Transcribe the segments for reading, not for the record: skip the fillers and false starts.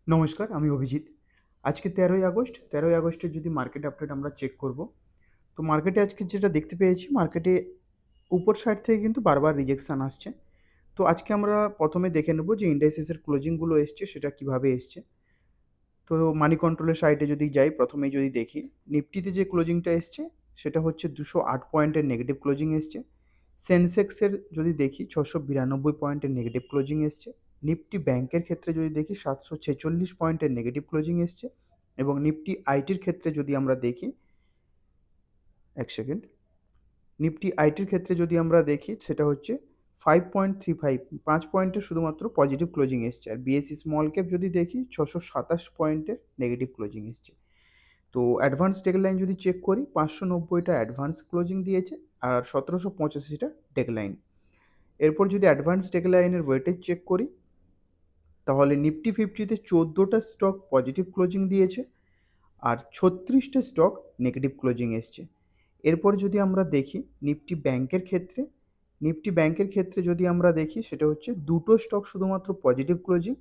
নমস্কার, আমি অভিজিৎ। আজকে ১৩ই আগস্টের যদি মার্কেট আপডেট আমরা চেক করব, তো মার্কেটে আজকে যেটা দেখতে পেয়েছি, মার্কেটে উপর সাইড থেকে কিন্তু বারবার রিজেকশন আসছে। তো আজকে আমরা ১ম এ দেখে নেব যে ইন্ডাইসেসের ক্লোজিংগুলো এসছে সেটা কিভাবে এসছে। তো মানি কন্ট্রোলের সাইডে যদি যাই, ১ম এই যদি দেখি, নিফটিতে যে ক্লোজিংটা এসছে সেটা হচ্ছে ২০৮ পয়েন্টের নেগেটিভ ক্লোজিং এসছে। সেনসেক্সের যদি দেখি ৬৯২ পয়েন্টের নেগেটিভ ক্লোজিং এসছে। নিফটি ব্যাংকের ক্ষেত্রে যদি দেখি ৭৪৬ পয়েন্টের নেগেটিভ ক্লোজিং এসছে এবং নিফটি আইটির ক্ষেত্রে যদি আমরা দেখি, ১ সেকেন্ড, নিফটি আইটির ক্ষেত্রে যদি আমরা দেখি সেটা হচ্ছে 5.35, ৫ পয়েন্টের শুধুমাত্র পজিটিভ ক্লোজিং এসছে। আর বিএসসি স্মল ক্যাপ যদি দেখি ৬২৭ পয়েন্টের নেগেটিভ ক্লোজিং এসছে। তো অ্যাডভান্স ডেডলাইন যদি চেক করি, ৫৯০টা অ্যাডভান্স ক্লোজিং দিয়েছে আর ১৭৮৫টা ডেডলাইন। এরপর যদি অ্যাডভান্স ডেডলাইনের ওয়েটেজ চেক করি, তাহলে নিফটি ফিফটিতে ১৪টা স্টক পজিটিভ ক্লোজিং দিয়েছে আর ৩৬টা স্টক নেগেটিভ ক্লোজিং এসছে। এরপর যদি আমরা দেখি নিফটি ব্যাংকের ক্ষেত্রে যদি আমরা দেখি সেটা হচ্ছে ২টো স্টক শুধুমাত্র পজিটিভ ক্লোজিং,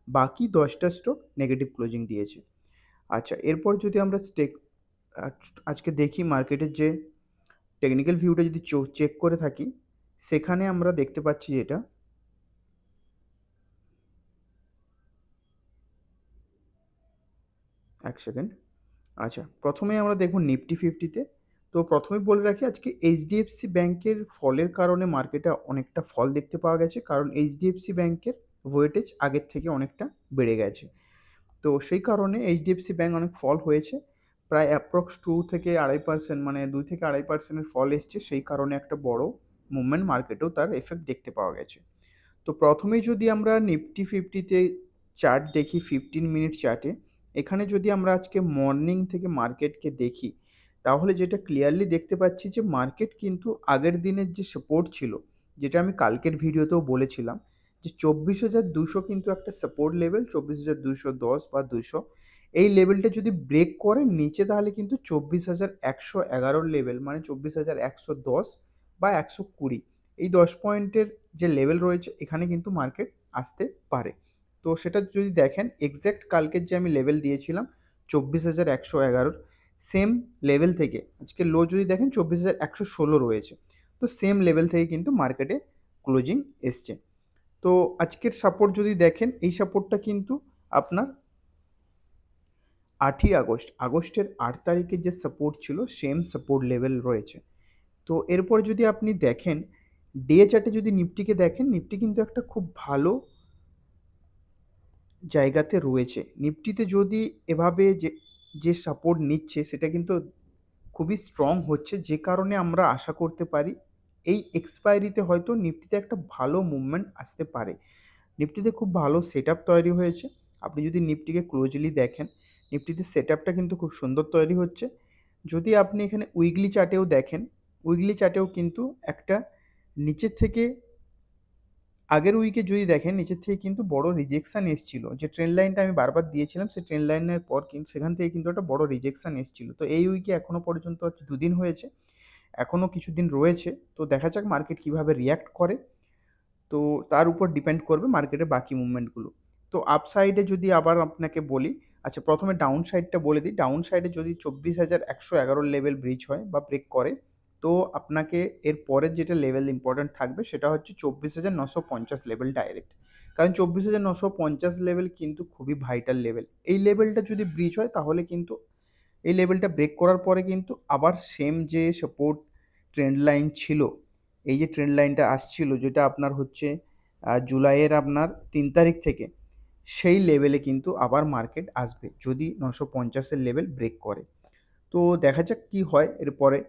বাকি ১০টা স্টক নেগেটিভ ক্লোজিং দিয়েছে। আচ্ছা, এরপর যদি আমরা আজকে দেখি মার্কেটের যে টেকনিক্যাল ভিউটা যদি চেক করে থাকি, সেখানে আমরা দেখতে পাচ্ছি যেটা, এক সেকেন্ড। আচ্ছা, প্রথমেই আমরা দেখব নিফটি ফিফটিতে। তো প্রথমেই বলে রাখি, আজকে এইচডিএফসি ব্যাংকের ফলের কারণে মার্কেটে অনেকটা ফল দেখতে পাওয়া গেছে, কারণ এইচডিএফসি ব্যাংকের ওয়েটেজ আগের থেকে অনেকটা বেড়ে গেছে। তো সেই কারণে এইচডিএফসি ব্যাংক অনেক ফল হয়েছে, প্রায় অ্যাপ্রক্স 2 থেকে ২.৫%, মানে 2 থেকে ২.৫%-এর ফল এসছে। সেই কারণে একটা বড় মুভমেন্ট মার্কেটেও তার এফেক্ট দেখতে পাওয়া গেছে। তো প্রথমেই যদি আমরা নিফটি ফিফটিতে চার্ট দেখি, 15 মিনিট চার্টে, এখানে যদি আমরা আজকে মর্নিং থেকে মার্কেটকে দেখি, তাহলে যেটা ক্লিয়ারলি দেখতে পাচ্ছি যে মার্কেট কিন্তু আগের দিনের যে সাপোর্ট ছিল, যেটা আমি কালকের ভিডিওতেও বলেছিলাম, যে ২৪,২০০ কিন্তু একটা সাপোর্ট লেভেল, ২৪,২১০ বা ২০০, এই লেভেলটা যদি ব্রেক করে নিচে, তাহলে কিন্তু ২৪,১১০ লেভেল, মানে ২৪,১১০ বা ১২০, এই ১০ পয়েন্টের যে লেভেল রয়েছে, এখানে কিন্তু মার্কেট আসতে পারে। তো সেটা যদি দেখেন, এক্স্যাক্ট কালকের যে আমি লেভেল দিয়েছিলাম ২৪,১১০, সেম লেভেল থেকে আজকে লো যদি দেখেন ২৪,১১৬ রয়েছে। তো সেম লেভেল থেকে কিন্তু মার্কেটে ক্লোজিং এসছে। তো আজকের সাপোর্ট যদি দেখেন, এই সাপোর্টটা কিন্তু আপনার আগস্টের ৮ তারিখের যে সাপোর্ট ছিল, সেম সাপোর্ট লেভেল রয়েছে। তো এরপর যদি আপনি দেখেন, ডে চার্টে যদি নিফটিকে দেখেন, নিফটি কিন্তু একটা খুব ভালো জায়গাতে রয়েছে। নিফটিতে যদি এভাবে যে সাপোর্ট নিচ্ছে, সেটা কিন্তু খুবই স্ট্রং হচ্ছে, যে কারণে আমরা আশা করতে পারি এই এক্সপায়ারিতে হয়তো নিফটিতে একটা ভালো মুভমেন্ট আসতে পারে। নিফটিতে খুব ভালো সেট আপ তৈরি হয়েছে। আপনি যদি নিফটিকে ক্লোজলি দেখেন, নিফটিতে সেট আপটা কিন্তু খুব সুন্দর তৈরি হচ্ছে। যদি আপনি এখানে উইকলি চার্টেও দেখেন, উইকলি চার্টেও কিন্তু একটা নিচের থেকে, আগের উইকে যদি দেখেন, নিচের থেকে কিন্তু বড় রিজেকশন এসছিল। যে ট্রেন্ড লাইনটা আমি বারবার দিয়েছিলাম, সেই ট্রেন্ড লাইনের পর কিন্তু সেখান থেকে কিন্তু একটা বড় রিজেকশন এসছিল। তো এই উইকে এখনও পর্যন্ত 2 দিন হয়েছে, এখনও কিছুদিন রয়েছে। তো দেখা যাক মার্কেট কীভাবে রিয়্যাক্ট করে। তো তার উপর ডিপেন্ড করবে মার্কেটের বাকি মুভমেন্টগুলো। তো আপ সাইডে যদি আবার আপনাকে বলি, আচ্ছা প্রথমে ডাউন সাইডটা বলে দিই। ডাউন সাইডে যদি ২৪,১১০ লেভেল ব্রিচ হয় বা ব্রেক করে, তো আপনাকে এর পরের যেটা লেভেল ইম্পর্ট্যান্ট থাকবে সেটা হচ্ছে ২৪,৯৫০ লেভেল ডাইরেক্ট। কারণ ২৪,৯৫০ লেভেল কিন্তু খুবই ভাইটাল লেভেল। এই লেভেলটা যদি ব্রিচ হয়, তাহলে কিন্তু এই লেভেলটা ব্রেক করার পরে কিন্তু আবার সেম যে সাপোর্ট ট্রেন্ড লাইন ছিল, এই যে ট্রেন্ড লাইনটা আসছিল, যেটা আপনার হচ্ছে জুলাইয়ের আপনার ৩ তারিখ থেকে, সেই লেভেলে কিন্তু আবার মার্কেট আসবে যদি ৯৫০-এর লেভেল ব্রেক করে। তো দেখা যাক কী হয় এরপরে,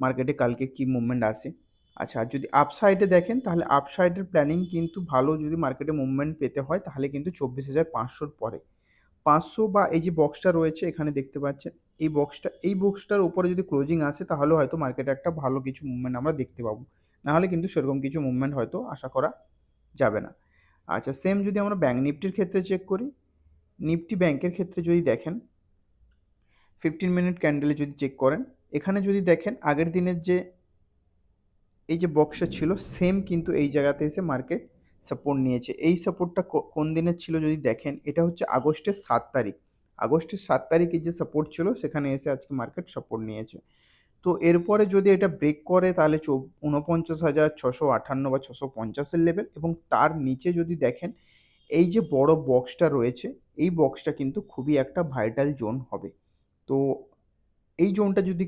মার্কেটে কালকে কী মুভমেন্ট আসে। আচ্ছা, আর যদি আপসাইডে দেখেন, তাহলে আপসাইডের প্ল্যানিং কিন্তু ভালো, যদি মার্কেটে মুভমেন্ট পেতে হয় তাহলে কিন্তু ২৪,৫০০-র পরে ৫০০ বা এই যে বক্সটা রয়েছে এখানে দেখতে পাচ্ছেন, এই বক্সটার উপরে যদি ক্লোজিং আসে, তাহলে হয়তো মার্কেটে একটা ভালো কিছু মুভমেন্ট আমরা দেখতে পাবো। নাহলে কিন্তু সেরকম কিছু মুভমেন্ট হয়তো আশা করা যাবে না। আচ্ছা, সেম যদি আমরা ব্যাঙ্ক নিফটির ক্ষেত্রে চেক করি, নিফটি ব্যাংকের ক্ষেত্রে যদি দেখেন, 15 মিনিট ক্যান্ডেলে যদি চেক করেন, এখানে যদি দেখেন আগের দিনের যে এই যে বক্সটা ছিল, সেম কিন্তু এই জায়গাতে এসে মার্কেট সাপোর্ট নিয়েছে। এই সাপোর্টটা কোন দিনের ছিল যদি দেখেন, এটা হচ্ছে আগস্টের ৭ তারিখ। আগস্টের ৭ তারিখে যে সাপোর্ট ছিল সেখানে এসে আজকে মার্কেট সাপোর্ট নিয়েছে। তো এরপরে যদি এটা ব্রেক করে তাহলে ৪৯,৬৫৮ বা ৬৫০ এর লেভেল, এবং তার নিচে যদি দেখেন এই যে বড় বক্সটা রয়েছে, এই বক্সটা কিন্তু খুবই একটা ভাইটাল জোন হবে। তো এই জোনটা যদি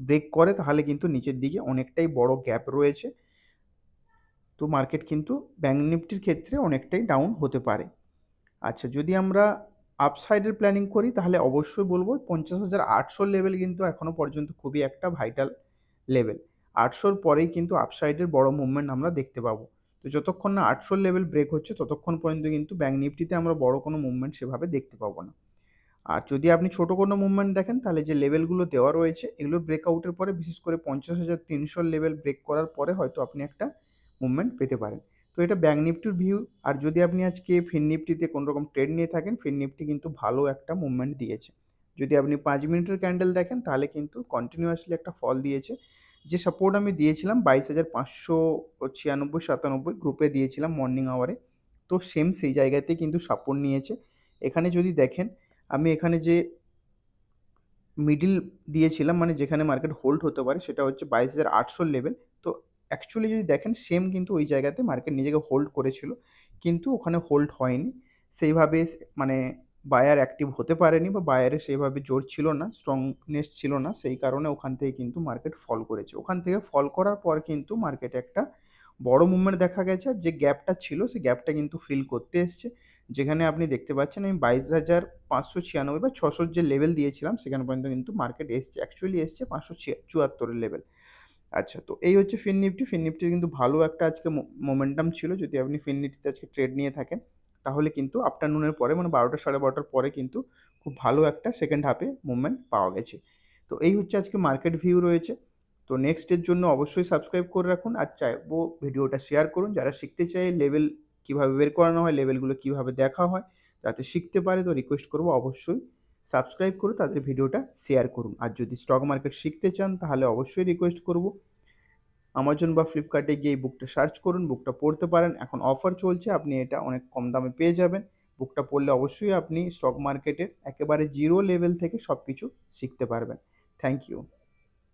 ব্রেক করে তাহলে কিন্তু নিচের দিকে অনেকটাই বড় গ্যাপ রয়েছে। তো মার্কেট কিন্তু ব্যাঙ্ক নিফটির ক্ষেত্রে অনেকটাই ডাউন হতে পারে। আচ্ছা, যদি আমরা আপসাইডের প্ল্যানিং করি তাহলে অবশ্যই বলবো ৫০,৮০০ লেভেল কিন্তু এখনো পর্যন্ত খুবই একটা ভাইটাল লেভেল। ৮০০ পরেই কিন্তু আপসাইডের বড় মুভমেন্ট আমরা দেখতে পাবো। তো যতক্ষণ না ৮০০ লেভেল ব্রেক হচ্ছে ততক্ষণ পর্যন্ত কিন্তু ব্যাঙ্ক নিফটিতে আমরা বড় কোনো মুভমেন্ট সেভাবে দেখতে পাবো না। আর যদি আপনি ছোট কোনো মুভমেন্ট দেখেন তাহলে যে লেভেলগুলো দেওয়া রয়েছে এগুলো ব্রেকআউটের পরে, বিশেষ করে ৫০,৩০০ লেভেল ব্রেক করার পরে হয়তো আপনি একটা মুভমেন্ট পেতে পারেন। তো এটা ব্যাঙ্ক নিফটির ভিউ। আর যদি আপনি আজকে ফিন নিফটিতে কোনো রকম ট্রেড নিয়ে থাকেন, ফিন নিফটি কিন্তু ভালো একটা মুভমেন্ট দিয়েছে। যদি আপনি ৫ মিনিটের ক্যান্ডেল দেখেন তাহলে কিন্তু কন্টিনিউয়াসলি একটা ফল দিয়েছে। যে সাপোর্ট আমি দিয়েছিলাম ২২,৫৯৬, ৯৭ গ্রুপে দিয়েছিলাম মর্নিং আওয়ারে। তো সেম সেই জায়গাতেই কিন্তু সাপোর্ট নিয়েছে। এখানে যদি দেখেন, আমি এখানে যে মিডল দিয়েছিলাম, মানে যেখানে মার্কেট হোল্ড হতে পারে, সেটা হচ্ছে ২২,৮০০ লেভেল। তো অ্যাকচুয়ালি যদি দেখেন সেম কিন্তু ওই জায়গাতে মার্কেট নিজেকে হোল্ড করেছিল, কিন্তু ওখানে হোল্ড হয়নি সেইভাবে। মানে বায়ার অ্যাক্টিভ হতে পারেনি বা বায়ারের সেইভাবে জোর ছিল না, স্ট্রংনেস ছিল না, সেই কারণে ওখান থেকে কিন্তু মার্কেট ফল করেছে। ওখান থেকে ফল করার পর কিন্তু মার্কেটে একটা বড় মুভমেন্ট দেখা গেছে। আর যে গ্যাপটা ছিল সেই গ্যাপটা কিন্তু ফিল করতে এসছে, যেখানে আপনি দেখতে পাচ্ছেন আমি ২২,৫৯৬ বা ৬০০ যে লেভেল দিয়েছিলাম সেখানে পর্যন্ত কিন্তু মার্কেট এসছে, অ্যাকচুয়ালি এসছে ৫৭৪ লেভেল। আচ্ছা, তো এই হচ্ছে ফিন নিফটি। ফিন নিফটির কিন্তু ভালো একটা আজকে মোমেন্টাম ছিল। যদি আপনি ফিন নিফটিতে আজকে ট্রেড নিয়ে থাকেন তাহলে কিন্তু আফটারনুনের পরে, মানে ১২টা ১২:৩০ পরে কিন্তু খুব ভালো একটা সেকেন্ড হাফে মুভমেন্ট পাওয়া গেছে। তো এই হচ্ছে আজকে মার্কেট ভিউ রয়েছে। তো নেক্সট এর জন্য অবশ্যই সাবস্ক্রাইব করে রাখুন, আর চাইবো ভিডিওটা শেয়ার করুন। যারা শিখতে চায় লেভেল কীভাবে বের করানো হয়, লেভেলগুলো কীভাবে দেখা হয়, যাতে শিখতে পারে, তো রিকোয়েস্ট করবো অবশ্যই সাবস্ক্রাইব করে তাদের ভিডিওটা শেয়ার করুন। আর যদি স্টক মার্কেট শিখতে চান তাহলে অবশ্যই রিকোয়েস্ট করবো আমাজন বা ফ্লিপকার্টে গিয়ে এই বুকটা সার্চ করুন, বুকটা পড়তে পারেন। এখন অফার চলছে, আপনি এটা অনেক কম দামে পেয়ে যাবেন। বুকটা পড়লে অবশ্যই আপনি স্টক মার্কেটের একেবারে জিরো লেভেল থেকে সব কিছু শিখতে পারবেন। Thank you.